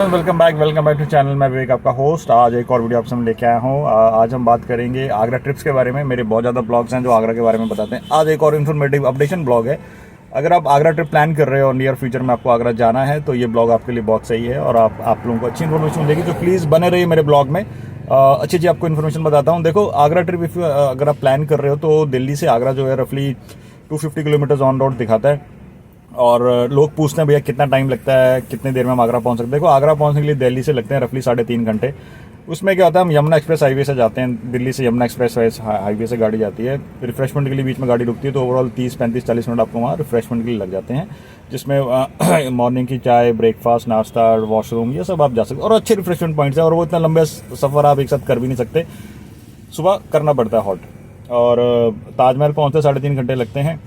Welcome back to channel. मैं विवेक, आपका host. आज एक और वीडियो आप सब लेके आया हूँ। आज हम बात करेंगे आगरा ट्रिप्स के बारे में। मेरे बहुत ज़्यादा ब्लॉग्स हैं जो आगरा के बारे में बताते हैं। आज एक और इन्फॉर्मेटिव अपडेशन ब्लॉग है। अगर आप आगरा ट्रिप प्लान कर रहे हो और नियर फ्यूचर में आपको आगरा जाना है तो ये ब्लॉग आपके लिए बहुत सही है और आप लोगों को अच्छी इन्फॉर्मेशन मिलेगी। तो प्लीज़ बने रहिए मेरे ब्लॉग में। अच्छी आपको इन्फॉर्मेशन बताता हूँ। देखो, आगरा ट्रिप अगर आप प्लान कर रहे हो तो दिल्ली से आगरा जो है रफली 250 किलोमीटर्स ऑन रोड दिखाता है। और लोग पूछते हैं भैया कितना टाइम लगता है, कितने देर में हम आगरा पहुंच सकते हैं। देखो, आगरा पहुंचने के लिए दिल्ली से लगते हैं रफली 3.5 घंटे। उसमें क्या होता है, हम यमुना एक्सप्रेस हाईवे से जाते हैं। दिल्ली से यमुना एक्सप्रेस हाईवे से गाड़ी जाती है। रिफ्रेशमेंट के लिए बीच में गाड़ी रुकती है, तो ओवरऑल 30, 35, 40 मिनट आपको वहाँ रिफ्रेशमेंट के लिए लग जाते हैं, जिसमें मॉर्निंग की चाय, ब्रेकफास्ट, नाश्ता, वॉशरूम, ये सब आप जा सकते हो। और अच्छे रिफ्रेशमेंट पॉइंट्स हैं और वो इतना लंबे सफ़र आप एक साथ कर भी नहीं सकते, सुबह करना पड़ता है हॉट। और ताजमहल पहुँचते 3.5 घंटे लगते हैं।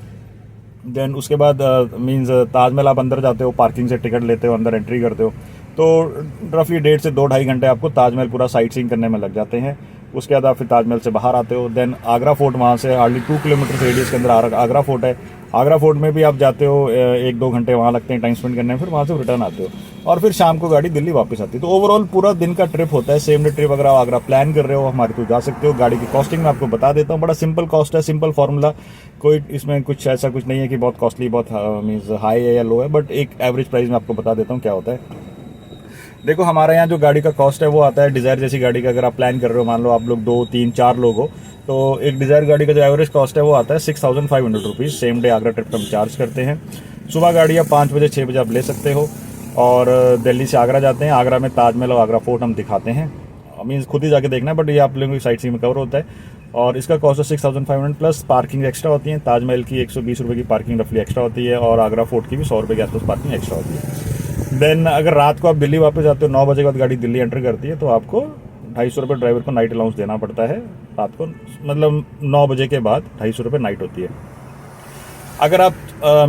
देन उसके बाद मीन्स ताजमहल आप अंदर जाते हो, पार्किंग से टिकट लेते हो, अंदर एंट्री करते हो, तो रफली 1.5 से 2-2.5 घंटे आपको ताजमहल पूरा साइट सीइंग करने में लग जाते हैं। उसके बाद आप फिर ताजमहल से बाहर आते हो। देन आगरा फोर्ट, वहाँ से हार्डली 2 किलोमीटर रेडियस के अंदर आगरा फोर्ट है। आगरा फोर्ट में भी आप जाते हो, 1-2 घंटे वहाँ लगते हैं टाइम स्पेंड करने में। फिर वहाँ से रिटर्न आते हो और फिर शाम को गाड़ी दिल्ली वापस आती है। तो ओवरऑल पूरा दिन का ट्रिप होता है, सेम डे ट्रिप। अगर आप आगरा प्लान कर रहे हो हमारे तो जा सकते हो। गाड़ी की कॉस्टिंग मैं आपको बता देता हूँ। बड़ा सिंपल कॉस्ट है, सिंपल फार्मूला। कोई इसमें कुछ ऐसा कुछ नहीं है कि बहुत कॉस्टली, बहुत मीन्स हाई है या लो है, बट एक एवरेज प्राइस में आपको बता देता हूँ क्या होता है। देखो, हमारे यहाँ जो गाड़ी का कॉस्ट है वो आता है, डिज़ायर जैसी गाड़ी का अगर आप प्लान कर रहे हो, मान लो आप लोग 2, 3, 4 लोग हो, तो एक डिज़ायर गाड़ी का जो एवरेज कॉस्ट है वो आता है 6,500 rupees. Same day Agra trip का हम चार्ज करते हैं। सुबह गाड़ी आप 5 बजे 6 बजे आप ले सकते हो और दिल्ली से आगरा जाते हैं। आगरा में ताजमहल और आगरा फोर्ट हम दिखाते हैं। मीन्स खुद ही जाके देखना है, बट ये आप लोगों की साइट सीइंग में कवर होता है। और इसका कॉस्ट है 6,500 प्लस पार्किंग एक्स्ट्रा होती है। ताजमहल की 120 रुपये की पार्किंग रफली एक्स्ट्रा होती है और आगरा फोर्ट की भी 100 रुपये के आसपास पार्किंग एक्स्ट्रा होती है। देन अगर रात को आप दिल्ली वापस जाते हो, 9 बजे के बाद गाड़ी दिल्ली एंटर करती है, तो आपको 250 रुपये ड्राइवर को नाइट अलाउंस देना पड़ता है रात को। मतलब 9 बजे के बाद 250 रुपये नाइट होती है। अगर आप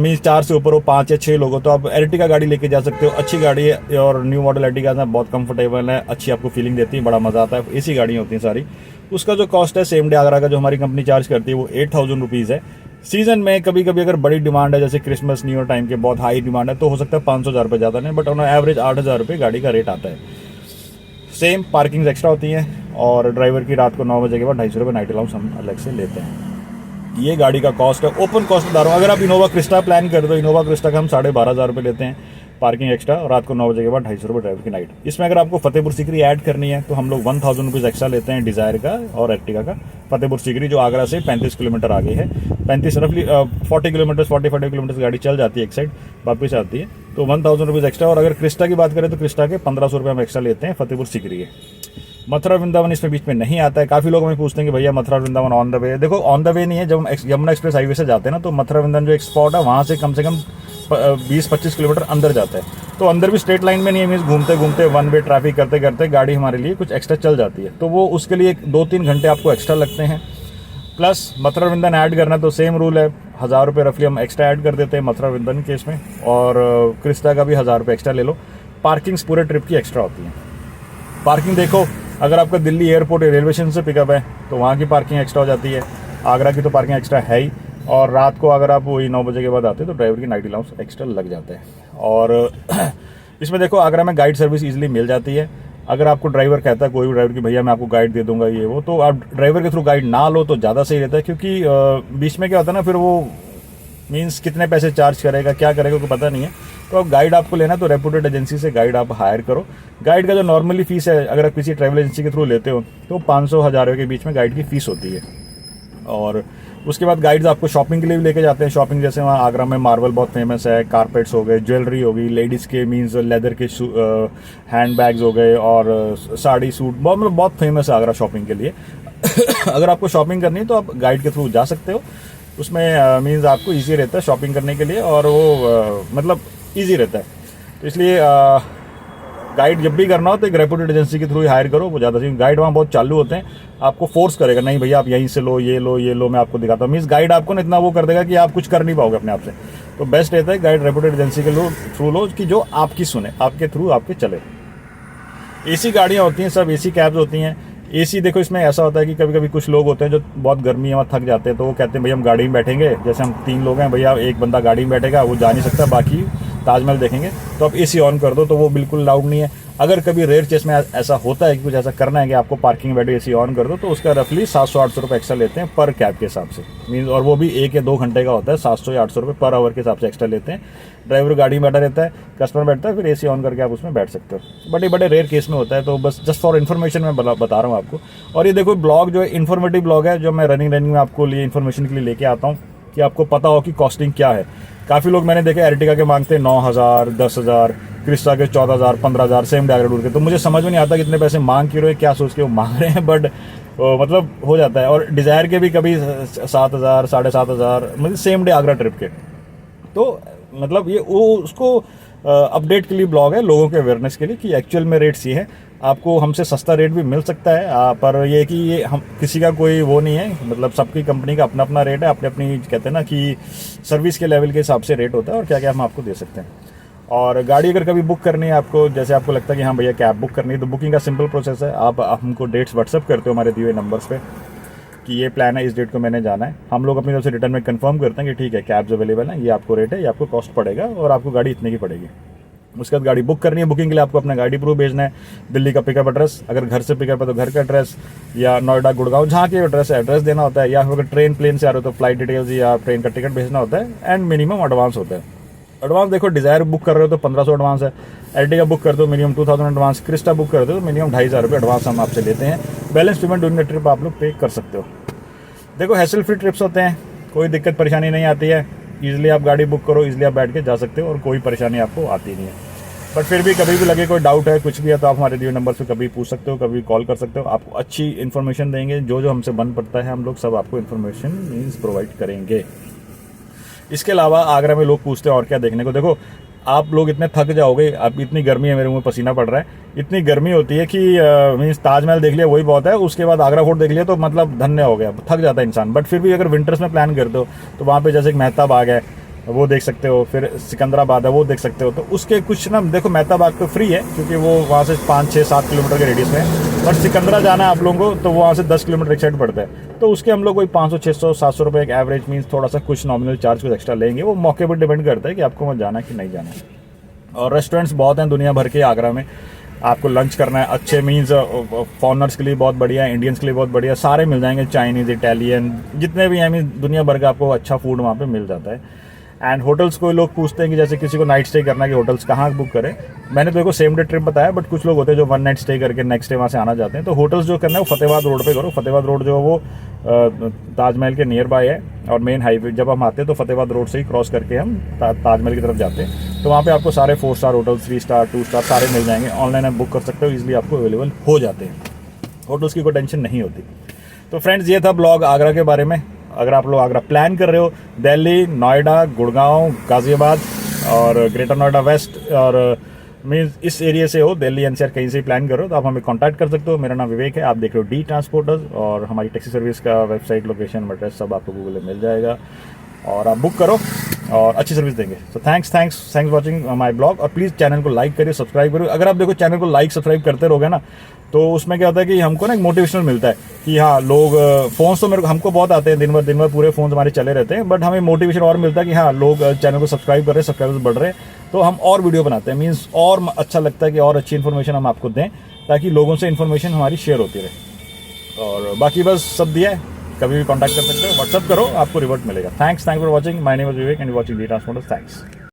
मीन्स 4 से ऊपर हो, 5 या 6 लोग हो, तो आप एर्टिगा गाड़ी लेके जा सकते हो। अच्छी गाड़ी है और न्यू मॉडल एर्टिगा है, बहुत कंफर्टेबल है, अच्छी आपको फीलिंग देती है, बड़ा मज़ा आता है। एसी गाड़ियाँ होती हैं सारी। उसका जो कॉस्ट है सेम डे आगरा का जो हमारी कंपनी चार्ज करती है वो 8,000 रुपीज़ है। सीजन में कभी कभी अगर बड़ी डिमांड है, जैसे क्रिसमस न्यू ईयर टाइम के बहुत हाई डिमांड है, तो हो सकता है 500 रुपये ज़्यादा नहीं, बट ऑन एवरेज 8,000 रुपये गाड़ी का रेट आता है। सेम पार्किंग एक्स्ट्रा होती है और ड्राइवर की रात को 9 बजे के बाद 250 रुपये नाइट अलाउंस हम अलग से लेते हैं। ये गाड़ी का कॉस्ट है। ओपन कॉस्ट बता रहा हूँ। अगर आप इनोवा क्रिस्टा प्लान कर दो, इनोवा क्रिस्टा का हम 12,500 रुपये लेते हैं पार्किंग एक्स्ट्रा, और रात को 9 बजे के बाद 250 रुपये ड्राइवर की नाइट। इसमें अगर आपको फतेहपुर सीकरी ऐड करनी है तो हम लोग 1,000 रुपीज़ एक्स्ट्रा लेते हैं डिज़ायर का और एर्टिगा का। फतेहपुर सीकरी जो आगरा से 35 किलोमीटर आगे है, 35 रफली 40 किलोमीटर 45 किलोमीटर गाड़ी चल जाती है एक साइड, वापस आती है, तो 1,000 रुपीज़ एक्स्ट्रा। और अगर क्रिस्टा की बात करें तो क्रिस्टा के 1,500 रुपये हम एक्स्ट्रा लेते हैं फतेहपुर सीकरी के। मथुरा वृंदावन इसमें बीच में नहीं आता है। काफ़ी लोग हमें पूछते हैं कि भैया Mathura Vrindavan on the way. देखो, ऑन द वे नहीं है। जब हम यमुना एक्सप्रेस हाईवे से जाते हैं ना, तो मथुरा वृंदावन जो एक स्पॉट है वहाँ से कम 20-25 किलोमीटर अंदर जाता है। तो अंदर भी स्ट्रेट लाइन में नहीं है, मीन्स घूमते घूमते वन वे ट्रैफिक करते करते गाड़ी हमारे लिए कुछ एक्स्ट्रा चल जाती है, तो वो उसके लिए 2-3 घंटे आपको एक्स्ट्रा लगते हैं। प्लस मथुरा वृंदावन ऐड करना तो सेम रूल है, 1,000 रुपये रफली हम एक्स्ट्रा ऐड कर देते हैं मथुरा वृंदावन केस में, और क्रिस्टा का भी 1,000 रुपये एक्स्ट्रा ले लो। पार्किंग्स पूरे ट्रिप की एक्स्ट्रा होती हैं। पार्किंग देखो, अगर आपका दिल्ली एयरपोर्ट या रेलवे स्टेशन से पिकअप है तो वहाँ की पार्किंग एक्स्ट्रा हो जाती है। आगरा की तो पार्किंग एक्स्ट्रा है ही, और रात को अगर आप वही 9 बजे के बाद आते हो तो ड्राइवर की नाइट अलाउंस एक्स्ट्रा लग जाता है। और इसमें देखो, आगरा में गाइड सर्विस इजीली मिल जाती है। अगर आपको ड्राइवर कहता है, कोई भी ड्राइवर की भैया मैं आपको गाइड दे दूंगा ये वो, तो आप ड्राइवर के थ्रू गाइड ना लो तो ज़्यादा सही रहता है। क्योंकि बीच में क्या होता है ना, फिर वो मीन्स कितने पैसे चार्ज करेगा, क्या करेगा, कोई पता नहीं है। तो अब गाइड आपको लेना तो रेपुटेड एजेंसी से गाइड आप हायर करो। गाइड का जो नॉर्मली फीस है, अगर आप किसी ट्रैवल एजेंसी के थ्रू लेते हो तो 500-1,000 के बीच में गाइड की फ़ीस होती है। और उसके बाद गाइड्स आपको शॉपिंग के लिए भी लेके जाते हैं। शॉपिंग जैसे वहाँ आगरा में मार्बल बहुत फेमस है, कारपेट्स हो गए, ज्वेलरी हो गई, लेडीज़ के मीन्स लेदर के हैंड बैग्स हो गए, और साड़ी सूट, बहुत फेमस है आगरा शॉपिंग के लिए। अगर आपको शॉपिंग करनी है तो आप गाइड के थ्रू जा सकते हो। उसमें मीन्स आपको ईजी रहता है शॉपिंग करने के लिए, और वो मतलब ईजी रहता है। तो इसलिए गाइड जब भी करना हो तो एक रेपुटेड एजेंसी के थ्रू ही हायर करो, वो ज़्यादा सही। गाइड वहाँ बहुत चालू होते हैं, आपको फोर्स करेगा नहीं भैया आप यहीं से लो, ये लो, ये लो, मैं आपको दिखाता हूँ। मीन्स गाइड आपको ना इतना वो कर देगा कि आप कुछ कर नहीं पाओगे अपने आप से। तो बेस्ट रहता है गाइड रेपुटेड एजेंसी के थ्रू लो, कि जो आपकी सुने, आपके थ्रू आपके चले। एसी गाड़ियाँ होती हैं, सब एसी कैब्स होती हैं। एसी देखो, इसमें ऐसा होता है कि कभी कभी कुछ लोग होते हैं जो बहुत गर्मी है, वहाँ थक जाते हैं, तो वो कहते हैं भैया हम गाड़ी में बैठेंगे। जैसे हम 3 लोग हैं, भैया एक बंदा गाड़ी में बैठेगा, वो जा नहीं सकता, बाकी ताजमहल देखेंगे तो आप एसी ऑन कर दो तो वो बिल्कुल लाउड नहीं है। अगर कभी रेयर केस में ऐसा होता है कि कुछ ऐसा करना है कि आपको पार्किंग में बैठे एसी ऑन कर दो तो उसका रफली 700-800 रुपये एक्स्ट्रा लेते हैं पर कैब के हिसाब से, मीन्स, और वो भी 1 या 2 घंटे का होता है। 700 या 800 रुपये पर आवर के हिसाब से एक्स्ट्रा लेते हैं। ड्राइवर गाड़ी में बैठा रहता है, कस्टमर बैठता है, फिर एसी ऑन करके आप उसमें बैठ सकते हो। बड़े रेयर केस में होता है, तो बस जस्ट फॉर इन्फॉर्मेशन मैं बता रहा हूँ आपको। और ये देखो ब्लॉग जो है इन्फॉर्मेटिव ब्लॉग है, जो मैं रनिंग में आपको लिए इन्फॉर्मेशन के लिए लेके आता हूँ कि आपको पता हो कि कॉस्टिंग क्या है। काफ़ी लोग मैंने देखे एर्टिगा के मांगते हैं 9,000, 10,000, क्रिस्टा के 14,000, 15,000 सेम डे आगरा के। तो मुझे समझ में नहीं आता कितने पैसे मांग क्यों रहे, क्या सोच के वो मांग रहे हैं, बट मतलब हो जाता है। और डिज़ायर के भी कभी 7,000, 7,500, मतलब सेम डे आगरा ट्रिप के। तो मतलब ये वो उसको अपडेट के लिए ब्लॉग है, लोगों के अवेयरनेस के लिए कि एक्चुअल में रेट्स ये है। आपको हमसे सस्ता रेट भी मिल सकता है, पर ये कि ये हम किसी का कोई वो नहीं है, मतलब सबकी कंपनी का अपना अपना रेट है, अपने अपनी कहते हैं ना कि सर्विस के लेवल के हिसाब से रेट होता है और क्या क्या हम आपको दे सकते हैं। और गाड़ी अगर कभी बुक करनी है आपको, जैसे आपको लगता है कि हाँ भैया कैब बुक करनी है, तो बुकिंग का सिंपल प्रोसेस है। आप हमको डेट्स व्हाट्सअप करते हो हमारे दिए हुए नंबर्स पे कि ये प्लान है, इस डेट को मैंने जाना है। हम लोग अपनी तरफ से रिटर्न में कंफर्म करते हैं कि ठीक है कैब्स अवेलेबल है, ये आपको रेट है, ये आपको कॉस्ट पड़ेगा और आपको गाड़ी इतने की पड़ेगी। उसके बाद गाड़ी बुक करनी है। बुकिंग के लिए आपको अपना गाड़ी प्रूफ भेजना है, दिल्ली का पिकअप एड्रेस, अगर घर से पिकअप है तो घर का एड्रेस, या नोएडा गुड़गांव जहाँ के एड्रेस है एड्रेस देना होता है, या अगर ट्रेन प्लेन से आ रहे हो तो फ्लाइट डिटेल्स या ट्रेन का टिकट भेजना होता है। एंड मिनिमम एडवांस होता है। एडवांस देखो, डिज़ायर बुक कर रहे हो तो 1,500 एडवांस है, एर्टिगा बुक कर दो मिनिमम 2,000 एडवांस, क्रिस्टा बुक कर दो तो मिनिमम 2,500 रुपये एडवांस हम आपसे लेते हैं। Balance payment during the trip आप लोग पे कर सकते हो। देखो हैसल फ्री ट्रिप्स होते हैं, कोई दिक्कत परेशानी नहीं आती है। ईजिली आप गाड़ी बुक करो, ईजिली आप बैठ के जा सकते हो और कोई परेशानी आपको आती नहीं है। बट फिर भी कभी भी लगे कोई डाउट है, कुछ भी है, तो आप हमारे दिए नंबर पे कभी पूछ सकते हो, कभी कॉल कर सकते हो। आपको अच्छी इन्फॉर्मेशन देंगे, जो हमसे बन पड़ता है हम लोग सब आपको इन्फॉर्मेशन मीन्स प्रोवाइड करेंगे। इसके अलावा आगरा में लोग पूछते हैं और क्या देखने को। देखो आप लोग इतने थक जाओगे, अब इतनी गर्मी है, मेरे मुंह में पसीना पड़ रहा है, इतनी गर्मी होती है कि मीन्स ताजमहल देख लिया वही बहुत है, उसके बाद आगरा फोर्ट देख लिया तो मतलब धन्य हो गया, थक जाता है इंसान। बट फिर भी अगर विंटर्स में प्लान करते हो तो वहाँ पे जैसे एक मेहता बाग है वो देख सकते हो, फिर सिकंदराबाद है वो देख सकते हो। तो उसके कुछ ना देखो, मेहता बाग तो फ्री है क्योंकि वो वहाँ से 5, 6, 7 किलोमीटर के रेडियस में है, बट सिकंदरा जाना है आप लोगों को तो वहाँ से 10 किलोमीटर एक साइड पड़ता है। तो उसके हम लोग कोई 500, 600, 700 रुपये एक एवरेज मीन्स थोड़ा सा कुछ नॉमिनल चार्ज कुछ एक्स्ट्रा लेंगे। वो मौके पर डिपेंड करता है कि आपको वहाँ जाना है कि नहीं जाना है। और रेस्टोरेंट्स बहुत हैं दुनिया भर के आगरा में, आपको लंच करना है अच्छे मीन्स फॉरनर्स के लिए बहुत बढ़िया, इंडियंस के लिए बहुत बढ़िया, सारे मिल जाएंगे, चाइनीज़, इटालियन, जितने भी हैं मीन दुनिया भर का आपको अच्छा फूड वहाँ पे मिल जाता है। एंड होटल्स को लोग पूछते हैं कि जैसे किसी को नाइट स्टे करना है कि होटल्स कहाँ बुक करें। मैंने तो देखो सेम डे ट्रिप बताया, बट कुछ लोग होते हैं जो 1 नाइट स्टे करके नेक्स्ट डे वहाँ से आना चाहते हैं। तो होटल्स जो करना है वो फतेहाबाद रोड पे करो। फतेहाबाद रोड जो है वो ताजमहल के नियर बाय है, और मेन हाईवे जब हम आते हैं तो फतेहाबाद रोड से ही क्रॉस करके हम ताजमहल की तरफ जाते हैं। तो वहाँ पे आपको सारे 4 स्टार होटल, 3 स्टार, 2 स्टार सारे मिल जाएंगे। ऑनलाइन आप बुक कर सकते हो, ईजिली आपको अवेलेबल हो जाते हैं, होटल्स की कोई टेंशन नहीं होती। तो फ्रेंड्स ये था ब्लॉग आगरा के बारे में। अगर आप लोग आगरा प्लान कर रहे हो, दिल्ली, नोएडा, गुड़गांव, गाजियाबाद और ग्रेटर नोएडा वेस्ट और मीन्स इस एरिया से हो, दिल्ली एनसीआर कहीं से प्लान कर रहे हो तो आप हमें कांटेक्ट कर सकते हो। मेरा नाम विवेक है, आप देख रहे हो डी ट्रांसपोर्टर्स, और हमारी टैक्सी सर्विस का वेबसाइट, लोकेशन, एड्रेस सब आपको गूगल में मिल जाएगा और आप बुक करो और अच्छी सर्विस देंगे। तो थैंक्स वॉचिंग माय ब्लॉग। और प्लीज़ चैनल को लाइक करिए, सब्सक्राइब करिए। अगर आप देखो चैनल को लाइक सब्सक्राइब करते रहोगे ना तो उसमें क्या होता है कि हमको ना एक मोटिवेशनल मिलता है कि हाँ लोग फ़ोन्स तो हमको बहुत आते हैं, दिन भर पूरे फ़ोन हमारे चले रहते हैं, बट हमें मोटिवेशन और मिलता है कि हाँ लोग चैनल को सब्सक्राइब कर रहे हैं, सब्सक्राइबर्स बढ़ रहे हैं, तो हम और वीडियो बनाते हैं। मीन्स और अच्छा लगता है कि और अच्छी इन्फॉर्मेशन हम आपको दें ताकि लोगों से इन्फॉर्मेशन हमारी शेयर होती रहे। और बाकी बस सब दिया है, कभी भी कॉन्टैक्ट कर सकते हो, व्हाट्सअप करो, आपको रिवर्ट मिलेगा। Thanks for watching. My name is Vivek and watching D transporters. Thanks.